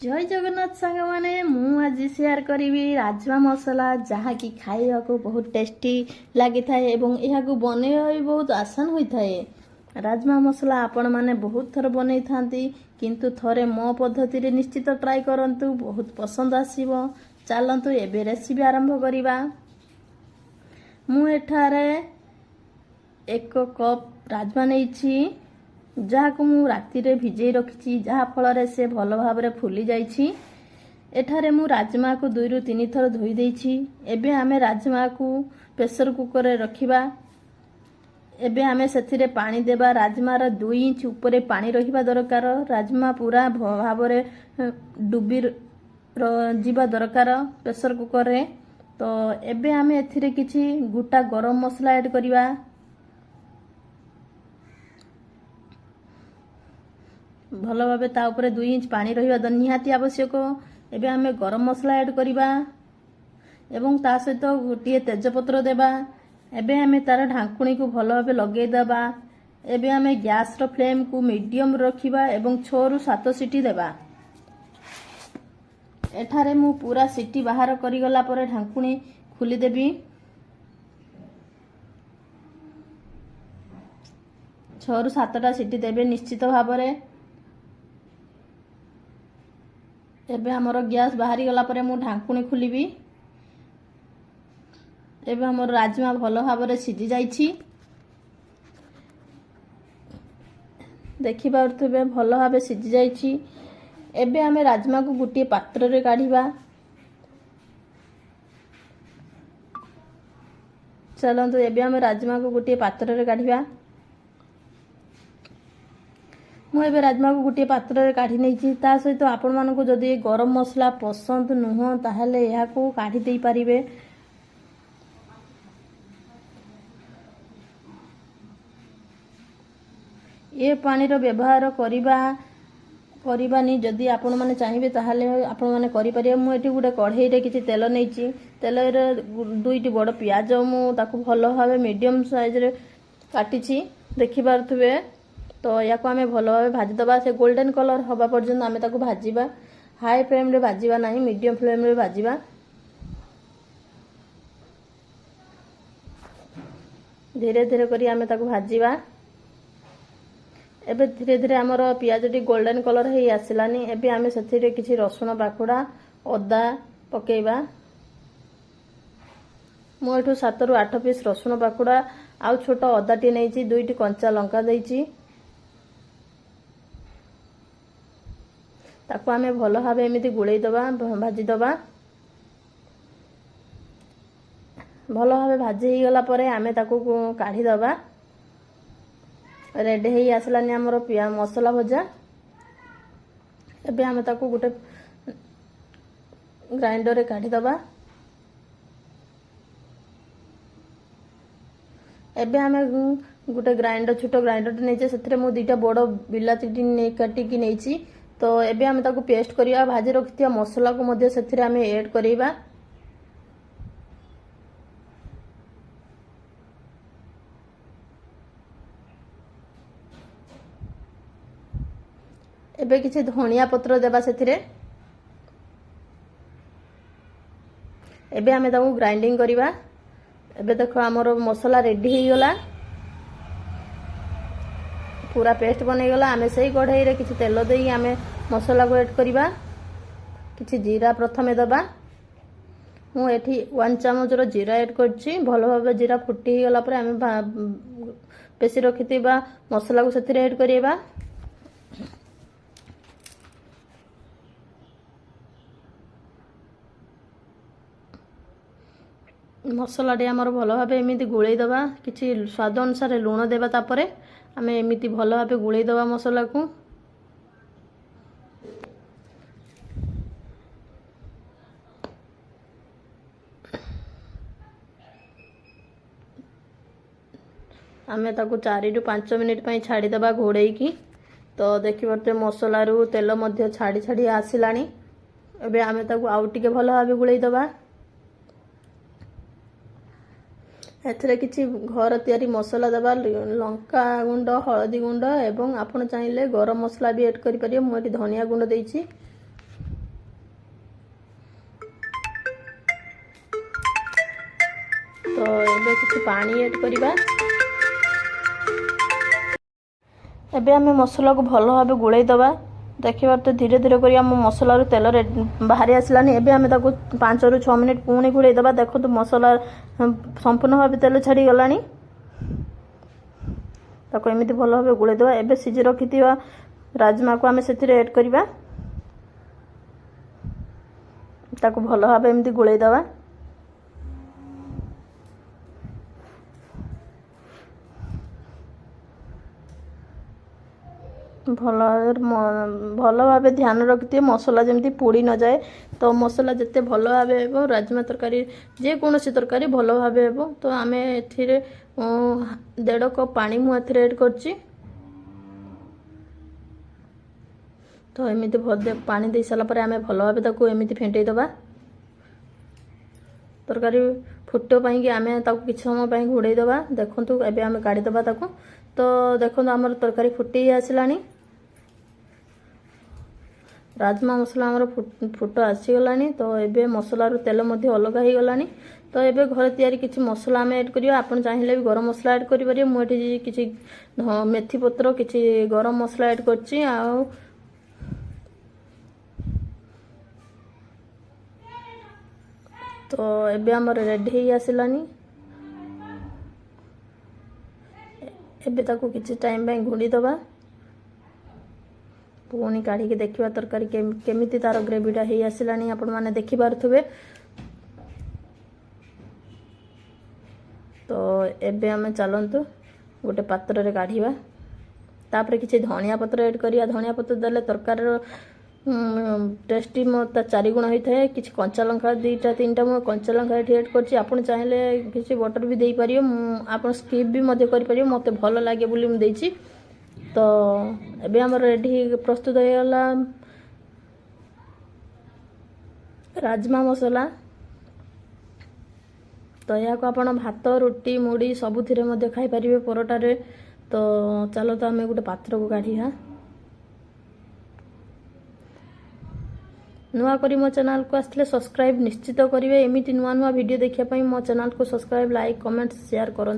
जय जगन्नाथ सांग माने मु आज शेयर करी राजमा मसला जहाँकि खाइबा को बहुत टेस्टी लगी थाए एवं यह बनैबा भी बहुत आसान होता है। राजमा मसला आपण माने बहुत थर बनै थांती किंतु थरे मो पद्धति रे निश्चित ट्राई करंतु बहुत पसंद आसीबो। चलंतु एबे रेसिपी आरंभ करिबा। मु एठारे 1 कप राजमा नेछि जहाँ को मु राति रे भिजै रखिछि जहाँ फल से भल भाव रे फुली जाइछि। एठारे मु राजमा को 2 रु 3 थर धोई देछि। एबे आमे राजमा को प्रेशर कुकर रे रखिबा। एबे आमे सेथिरे पानी देबा। राजमा रा 2 इंच ऊपर पानी रहिबा दरकार। राजमा पूरा भाव रे डुबी जीवा दरकार प्रेशर कुकर रे। तो एबे आमे एथिरे किछि गोटा गरम मसला ऐड करिबा। भल भाव ता ऊपर 2 इंच पानी रहिबा निहाती आवश्यक। एबे आमे गरम मसला ऐड करिबा एवं ता सहित गोटे तेजपत्र देबा। एबे आमे तार ढांकुणी को भल भाव लगे देबा। एबे आमे गैस रो फ्लेम को मीडियम रखिबा एवं 6 रु 7 सीटी देबा। एठारे मु पूरा सीटी बाहर करी गला परे ढांकुणी खुली देबी। 6 रु 7टा सीटी देबे निश्चित भाव रे। एबे हमर गैस बाहरी गला परे मु ढांकुणी खुलिबी। एबे हमर राजमा भलो भाव रे सिझी जाइछि। देखि पारथबे भलो भाव सिझी जाइछि। एबे हमें राजमा को गुटी पात्र रे काढिबा। चलंतु एबे हमें राजमा को गुटी पात्र रे काढिबा। मु एबे राजमा को गोटे पात्र रे काढी नेछि। ता सहित आपण मानको जदि गरम मसला पसंद नुह ताहले यहा को काढी देई परिबे। ए पानी रो व्यवहार करबानी जदि आपण माने चाहिबे ताहले आपण माने करि परिबे। मु एठी गुटे कढ़ई रे किछि तेल नेछि। तेल रे 2टी बड़ प्याज मु ताकू भलो भाबे मीडियम साइज रे काटिछि देखि पारथबे। तो या को हमें भलो भाबे भाजी दबा। से गोल्डन कलर हबा पर्यंत हमें ताकू भाजीबा। हाई फ्लेम रे भाजीबा नाही मीडियम फ्लेम रे भाजीबा। धीरे धीरे करी हमें ताकू भाजीबा। एबे धीरे धीरे हमर प्याज टी गोल्डन कलर हे आसिलानी। एबे हमें सेथिरे किछि रसुन बाकुडा अदा पकेइबा। मो एठु 7 रु 8 पीस रसुन बाकुडा आउ छोट अदा टी नेछि। 2टी कंचा लंका देछि। ताकू हमें भलो भाबे एमिति गुळेई दबा भाजी दबा। भलो भाबे भाजी ही गला परे हमें ताकू काढी दबा। रेडी हे आसलानी हमर पिया मसला भजा। एबे हमें ताकू गुटे ग्राइंडर रे काढी दबा। एबे हमें गुटे ग्राइंडर छोटो ग्राइंडर नेचे सेथिरे मु 2टा बड़ बिलाती टी काटी की नेछि। तो एबे हमें ताकू पेस्ट करिया। भाजी रखिया मसला को मध्ये सेथिरे हमें ऐड करिबा। एबे किछि धनिया पत्र देबा सेथिरे। एबे हमें ताकू ग्राइंडिंग करिबा। एबे देखो हमर मसला रेडी हे गला पूरा पेस्ट बनै गला। हमें सही कढ़ई रे किछि तेल देई हमें मसला को ऐड करिबा। किछि जीरा प्रथमे दबा। मु एठी 1 चम्मच रो जीरा ऐड करछि। भलो भाबे जीरा फुटी गला पर हमें पेसी रखितिबा मसला को सेथिरे ऐड करिबा। मसला टे हमर भलो भाबे एमिति गुळेई दबा। किछि स्वाद अनुसार लूण देबा। तापरे हमें एमिति भलो भाबे गुळेई दबा मसला को। हमें ताकू 4 रु 5 मिनिट पई छाडी दबा घोड़ेई की। तो देखि परते मसला रु तेल मध्ये छाडी छाडी आसिलानी। एबे हमें ताकू आउ टिके भलो भाबे गुळेई दबा। एथरे किछि घर तयारी मसला दबा। लंका गुंड हळदी गुंड एवं आपण चाहिले गरम मसला भी ऐड करि परियो। मु एठी धनिया गुंड देइछि। तो एबे किछि पानी ऐड करिबा। एबे आमे मसला को भलो भाबे गुळै दबा। देखिबार तो धीरे धीरे करी आम मसला तेल बाहरी आसलानी। एबे आमे ताको 5 ରୁ 6 मिनिट पुणी गुळै दबा। देखो तो मसला संपूर्ण भाबे तेल छाड़ी गलानी। ताको एमिति भलो भाबे गुळै दबा। एबे सिझी रखिथिबा राजमा को आमे सेथिरे ऐड करिबा। ताको भलो भाबे एमिति गुळै दबा। भल भाव ध्यान रखिए मसला जमी पोड़ी न जाए। तो मसला जिते भल भाव हो राजमा तरकारी जेकोसी तरकारी भल भाव हो। तो आम ए 1.5 कप पानी मुझे ऐड करची। तो एमती पानी दे सारा पर आम भल भाव ताको एमती फेंटे दबा। तरकारी फुटो पाई आम किसी समय घोड़े दबा। देखु एबे आम काढ़ी दबा ताको। तो देखो आमर तरकारी फुटी आसलानी। राजमा मसला आमर फुट आसीगलानी। तो एबे मसलार तेल मध्य अलग हो गलानी। तो एबे घर तैयारी किछि मसला आम ऐड करियो। आपण चाहिए भी गरम मसला ऐड करि परियो। मु एठी किछि मेथी पत्र किछि गरम मसला ऐड करछि। आ तो एबे आमर रेडी हो आसलानी। एबे ताको किछि टाइम पे घोड़ी दबा। पुणी काढ़ी के देखिबा तरकारी केमिति तार ग्रेवीटा हो आसलानी। आपण माने देखि पारुथबे। तो एबे आमे चलंतु गोटे पात्र रे काढ़ीबा। तापरे किछि धनिया पत्र ऐड करिया। धनिया पत्र देले तरकारी टेस्टी मत 4 गुण होता है। किछि कंचा लंका 2टा 3टा मु कंचा लंका ऐड करछि। आपण चाहिले किछि बटर भी देई परियो। आपण स्किप भी मध्य करि परियो। मते भलो लागे बोली मु देछि। तो एबे हमर रेडी प्रस्तुत हो गला राजमा मसला। तो या को आपण भात रोटी मुड़ी सबुथिरे मध्य खाई परिबे परोटा रे। तो चलो तो आमे गोटे पात्र को काढ़िया। नुआ करी मो चैनल को आसले सब्सक्राइब निश्चित करिवे। एमिति नुआ नुआ वीडियो देखिया पई मो चैनल को सब्सक्राइब लाइक कमेंट शेयर करन।